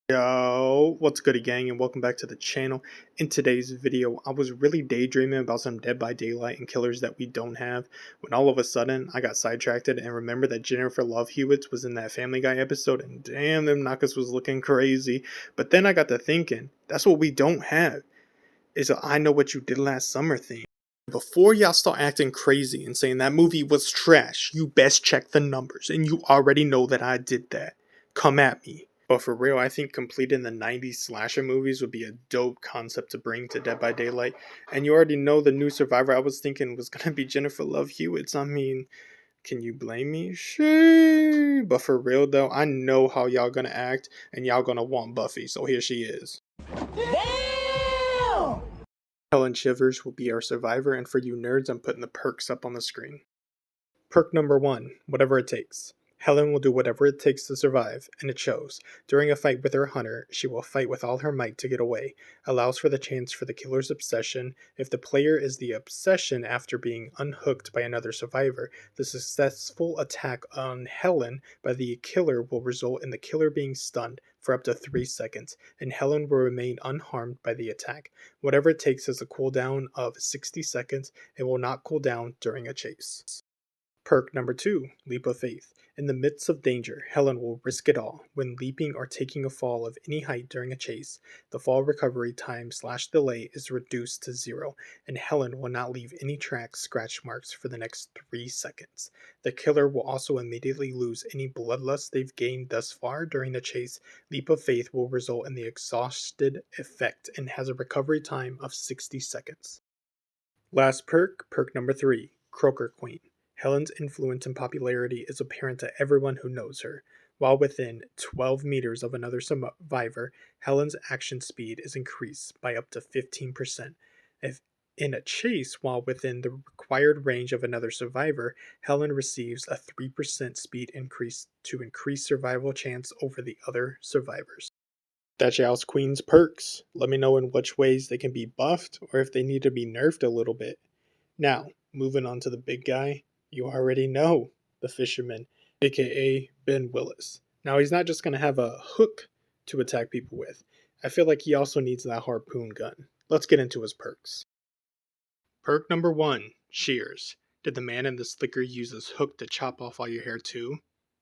Yo, what's goody gang, and welcome back to the channel. In today's video, I was really daydreaming about some Dead by Daylight and killers that we don't have, when all of a sudden, I got sidetracked and remembered that Jennifer Love Hewitt was in that Family Guy episode, and damn, them knockers was looking crazy. But then I got to thinking, that's what we don't have, is a I Know What You Did Last Summer theme. Before y'all start acting crazy and saying that movie was trash, you best check the numbers, and you already know that I did that. Come at me. But for real, I think completing the 90s slasher movies would be a dope concept to bring to Dead by Daylight. And you already know the new survivor I was thinking was gonna be Jennifer Love Hewitt. I mean, can you blame me? Sure. But for real though, I know how y'all gonna act, and y'all gonna want Buffy, so here she is. Damn! Helen Shivers will be our survivor, and for you nerds, I'm putting the perks up on the screen. Perk number 1, whatever it takes. Helen will do whatever it takes to survive, and it shows. During a fight with her hunter, she will fight with all her might to get away. Allows for the chance for the killer's obsession. If the player is the obsession after being unhooked by another survivor, the successful attack on Helen by the killer will result in the killer being stunned for up to 3 seconds, and Helen will remain unharmed by the attack. Whatever it takes has a cooldown of 60 seconds and will not cool down during a chase. Perk number 2, Leap of Faith. In the midst of danger, Helen will risk it all. When leaping or taking a fall of any height during a chase, the fall recovery time/delay is reduced to 0, and Helen will not leave any track scratch marks for the next 3 seconds. The killer will also immediately lose any bloodlust they've gained thus far during the chase. Leap of Faith will result in the exhausted effect and has a recovery time of 60 seconds. Last perk, perk number 3, Croaker Queen. Helen's influence and popularity is apparent to everyone who knows her. While within 12 meters of another survivor, Helen's action speed is increased by up to 15%. If in a chase while within the required range of another survivor, Helen receives a 3% speed increase to increase survival chance over the other survivors. That's y'all's Queen's perks. Let me know in which ways they can be buffed or if they need to be nerfed a little bit. Now, moving on to the big guy. You already know, the Fisherman, aka Ben Willis. Now, he's not just going to have a hook to attack people with. I feel like he also needs that harpoon gun. Let's get into his perks. Perk number 1, Shears. Did the man in the slicker use his hook to chop off all your hair too?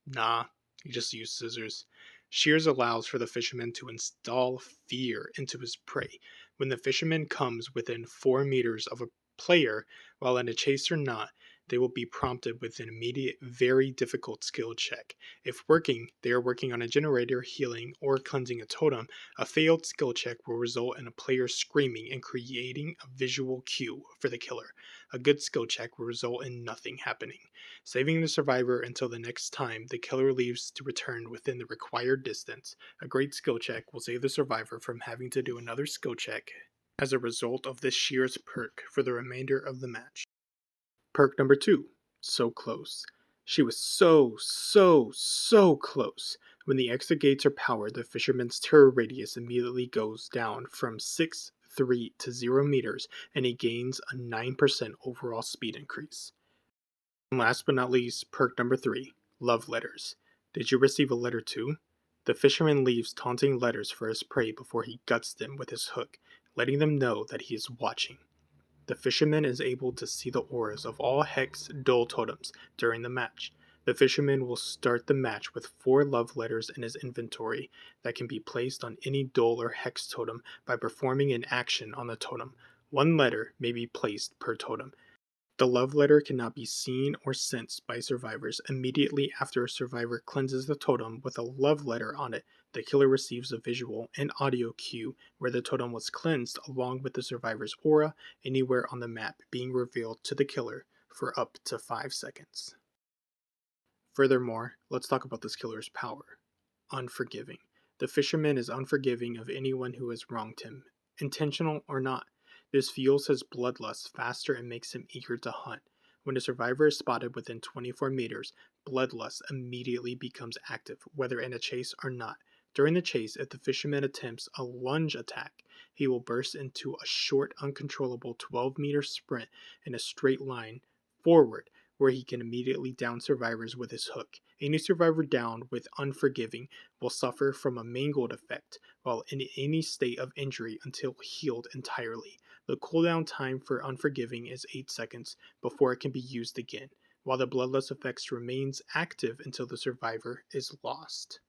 Nah, he just used scissors. Shears allows for the fisherman to install fear into his prey. When the fisherman comes within 4 meters of a player, while in a chase or not, they will be prompted with an immediate, very difficult skill check. If working, they are working on a generator, healing, or cleansing a totem. A failed skill check will result in a player screaming and creating a visual cue for the killer. A good skill check will result in nothing happening, saving the survivor until the next time the killer leaves to return within the required distance. A great skill check will save the survivor from having to do another skill check as a result of this Shears perk for the remainder of the match. Perk number 2, So Close. She was so close. When the exit gates are powered, the fisherman's terror radius immediately goes down from 3 to 0 meters, and he gains a 9% overall speed increase. And last but not least, perk number 3, Love Letters. Did you receive a letter too? The fisherman leaves taunting letters for his prey before he guts them with his hook, letting them know that he is watching. The fisherman is able to see the auras of all Hex Dull totems during the match. The fisherman will start the match with 4 love letters in his inventory that can be placed on any Dull or Hex totem by performing an action on the totem. 1 letter may be placed per totem. The love letter cannot be seen or sensed by survivors. Immediately after a survivor cleanses the totem with a love letter on it, the killer receives a visual and audio cue where the totem was cleansed along with the survivor's aura anywhere on the map being revealed to the killer for up to 5 seconds. Furthermore, let's talk about this killer's power. Unforgiving. The fisherman is unforgiving of anyone who has wronged him, intentional or not. This fuels his bloodlust faster and makes him eager to hunt. When a survivor is spotted within 24 meters, bloodlust immediately becomes active, whether in a chase or not. During the chase, if the fisherman attempts a lunge attack, he will burst into a short, uncontrollable 12-meter sprint in a straight line forward, where he can immediately down survivors with his hook. Any survivor downed with Unforgiving will suffer from a mangled effect while in any state of injury until healed entirely. The cooldown time for Unforgiving is 8 seconds before it can be used again, while the Bloodlust effects remains active until the survivor is lost.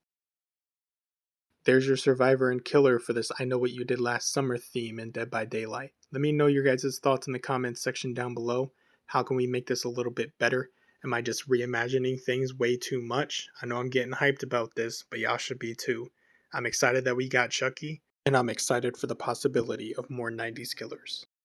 There's your survivor and killer for this I Know What You Did Last Summer theme in Dead by Daylight. Let me know your guys' thoughts in the comments section down below. How can we make this a little bit better? Am I just reimagining things way too much? I know I'm getting hyped about this, but y'all should be too. I'm excited that we got Chucky, and I'm excited for the possibility of more 90s killers.